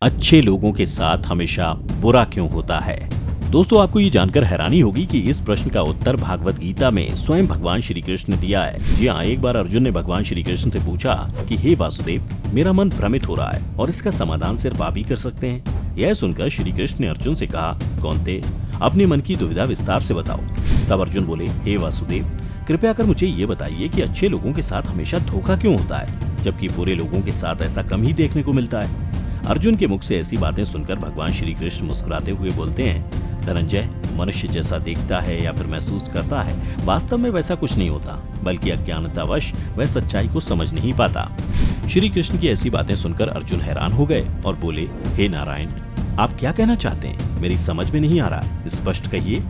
अच्छे लोगों के साथ हमेशा बुरा क्यों होता है। दोस्तों, आपको ये जानकर हैरानी होगी कि इस प्रश्न का उत्तर भागवत गीता में स्वयं भगवान श्री कृष्ण ने दिया है। जी हाँ, एक बार अर्जुन ने भगवान श्री कृष्ण से पूछा कि हे वासुदेव, मेरा मन भ्रमित हो रहा है और इसका समाधान सिर्फ आप ही कर सकते हैं। यह सुनकर श्री कृष्ण ने अर्जुन से कहा, कौन थे? अपने मन की दुविधा विस्तार से बताओ। तब अर्जुन बोले, हे वासुदेव, कृपया कर मुझे ये बताइए कि अच्छे लोगों के साथ हमेशा धोखा क्यों होता है, जबकि बुरे लोगों के साथ ऐसा कम ही देखने को मिलता है। अर्जुन के मुख से ऐसी बातें सुनकर भगवान श्री कृष्ण मुस्कुराते हुए बोलते हैं, धनंजय, मनुष्य जैसा देखता है या फिर महसूस करता है, वास्तव में वैसा कुछ नहीं होता, बल्कि अज्ञानतावश वह सच्चाई को समझ नहीं पाता। श्री कृष्ण की ऐसी बातें सुनकर अर्जुन हैरान हो गए और बोले, हे नारायण, आप क्या कहना चाहते हैं? मेरी समझ में नहीं आ रहा, स्पष्ट कहिए।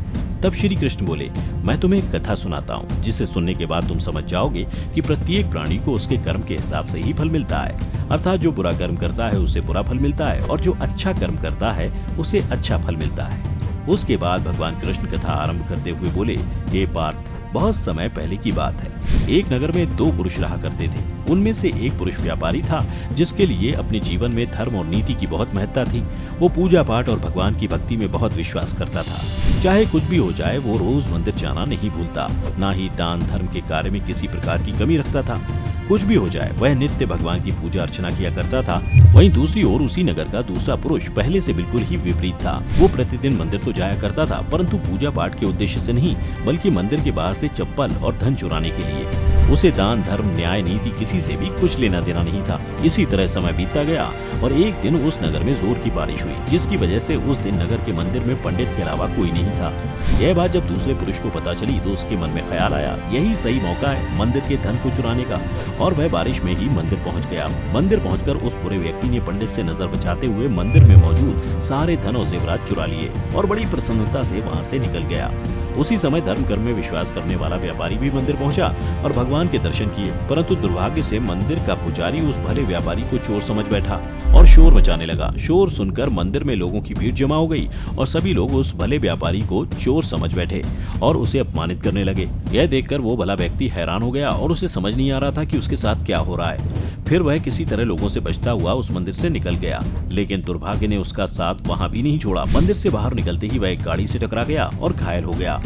तब श्री कृष्ण बोले, मैं तुम्हें एक कथा सुनाता हूँ, जिसे सुनने के बाद तुम समझ जाओगे कि प्रत्येक प्राणी को उसके कर्म के हिसाब से ही फल मिलता है। अर्थात जो बुरा कर्म करता है उसे बुरा फल मिलता है और जो अच्छा कर्म करता है उसे अच्छा फल मिलता है। उसके बाद भगवान कृष्ण कथा आरंभ करते हुए बोले, हे पार्थ, बहुत समय पहले की बात है। एक नगर में दो पुरुष रहा करते थे। उनमें से एक पुरुष व्यापारी था, जिसके लिए अपने जीवन में धर्म और नीति की बहुत महत्ता थी। वो पूजा पाठ और भगवान की भक्ति में बहुत विश्वास करता था। चाहे कुछ भी हो जाए, वो रोज मंदिर जाना नहीं भूलता, ना ही दान धर्म के कार्य में किसी प्रकार की कमी रखता था। कुछ भी हो जाए, वह नित्य भगवान की पूजा अर्चना किया करता था। वहीं दूसरी ओर उसी नगर का दूसरा पुरुष पहले से बिल्कुल ही विपरीत था। वो प्रतिदिन मंदिर तो जाया करता था, परंतु पूजा पाठ के उद्देश्य से नहीं, बल्कि मंदिर के बाहर से चप्पल और धन चुराने के लिए। उसे दान धर्म न्याय नीति किसी से भी कुछ लेना देना नहीं था। इसी तरह समय बीतता गया और एक दिन उस नगर में जोर की बारिश हुई, जिसकी वजह से उस दिन नगर के मंदिर में पंडित के अलावा कोई नहीं था। यह बात जब दूसरे पुरुष को पता चली तो उसके मन में ख्याल आया, यही सही मौका है मंदिर के धन को चुराने का, और वह बारिश में ही मंदिर पहुंच गया। मंदिर पहुंचकर उस बुरे व्यक्ति ने पंडित से नजर बचाते हुए मंदिर में मौजूद सारे धन और जेवरात चुरा लिए और बड़ी प्रसन्नता से वहां से निकल गया। उसी समय धर्म कर्म में विश्वास करने वाला व्यापारी भी मंदिर पहुंचा और भगवान के दर्शन किए, परंतु दुर्भाग्य से मंदिर का पुजारी उस भले व्यापारी को चोर समझ बैठा और शोर मचाने लगा। शोर सुनकर मंदिर में लोगों की भीड़ जमा हो गई और सभी लोग उस भले व्यापारी को चोर समझ बैठे और उसे अपमानित करने लगे। यह देखकर वो भला व्यक्ति हैरान हो गया और उसे समझ नहीं आ रहा था कि उसके साथ क्या हो रहा है। फिर वह किसी तरह लोगों से बचता हुआ उस मंदिर से निकल गया, लेकिन दुर्भाग्य ने उसका साथ वहां भी नहीं छोड़ा। मंदिर से बाहर निकलते ही वह एक गाड़ी से टकरा गया और घायल हो गया।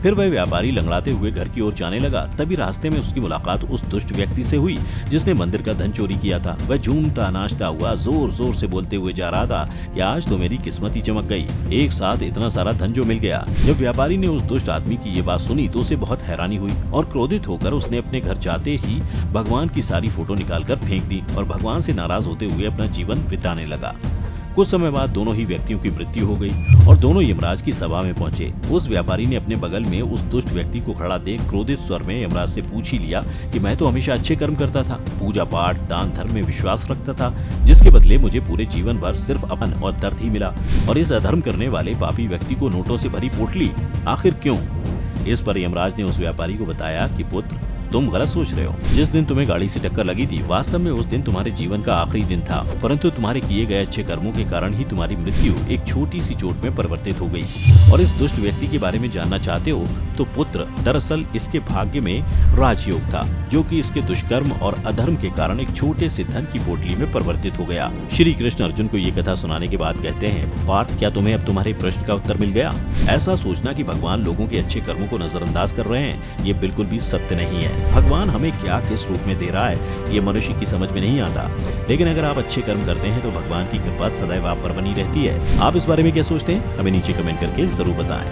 फिर वह व्यापारी लंगड़ाते हुए घर की ओर जाने लगा। तभी रास्ते में उसकी मुलाकात उस दुष्ट व्यक्ति से हुई जिसने मंदिर का धन चोरी किया था। वह झूमता नाचता हुआ जोर जोर से बोलते हुए जा रहा था कि आज तो मेरी किस्मत ही चमक गई, एक साथ इतना सारा धन जो मिल गया। जब व्यापारी ने उस दुष्ट आदमी की ये बात सुनी तो उसे बहुत हैरानी हुई और क्रोधित होकर उसने अपने घर जाते ही भगवान की सारी फोटो निकालकर फेंक दी और भगवान से नाराज होते हुए अपना जीवन बिताने लगा। कुछ समय बाद दोनों ही व्यक्तियों की मृत्यु हो गई और दोनों यमराज की सभा में पहुंचे। उस व्यापारी ने अपने बगल में उस दुष्ट व्यक्ति को खड़ा देख क्रोधित स्वर में यमराज से पूछ ही लिया कि मैं तो हमेशा अच्छे कर्म करता था, पूजा पाठ दान धर्म में विश्वास रखता था, जिसके बदले मुझे पूरे जीवन भर सिर्फ अपमान और दर्द ही मिला, और इस अधर्म करने वाले पापी व्यक्ति को नोटों से भरी पोटली, आखिर क्यों? इस पर यमराज ने उस व्यापारी को बताया कि पुत्र, तुम गलत सोच रहे हो। जिस दिन तुम्हें गाड़ी से टक्कर लगी थी, वास्तव में उस दिन तुम्हारे जीवन का आखिरी दिन था, परंतु तुम्हारे किए गए अच्छे कर्मों के कारण ही तुम्हारी मृत्यु एक छोटी सी चोट में परिवर्तित हो गई। और इस दुष्ट व्यक्ति के बारे में जानना चाहते हो तो पुत्र, दरअसल इसके भाग्य में राजयोग था, जो कि इसके दुष्कर्म और अधर्म के कारण एक छोटे से धन की पोटली में परिवर्तित हो गया। श्री कृष्ण अर्जुन को ये कथा सुनाने के बाद कहते हैं, पार्थ, क्या तुम्हें अब तुम्हारे प्रश्न का उत्तर मिल गया? ऐसा सोचना कि भगवान लोगों के अच्छे कर्मों को नजरअंदाज कर रहे हैं, ये बिल्कुल भी सत्य नहीं है। भगवान हमें क्या किस रूप में दे रहा है, ये मनुष्य की समझ में नहीं आता। लेकिन अगर आप अच्छे कर्म करते हैं तो भगवान की कृपा सदैव आप पर बनी रहती है। आप इस बारे में क्या सोचते हैं? हमें नीचे कमेंट करके जरूर बताएं।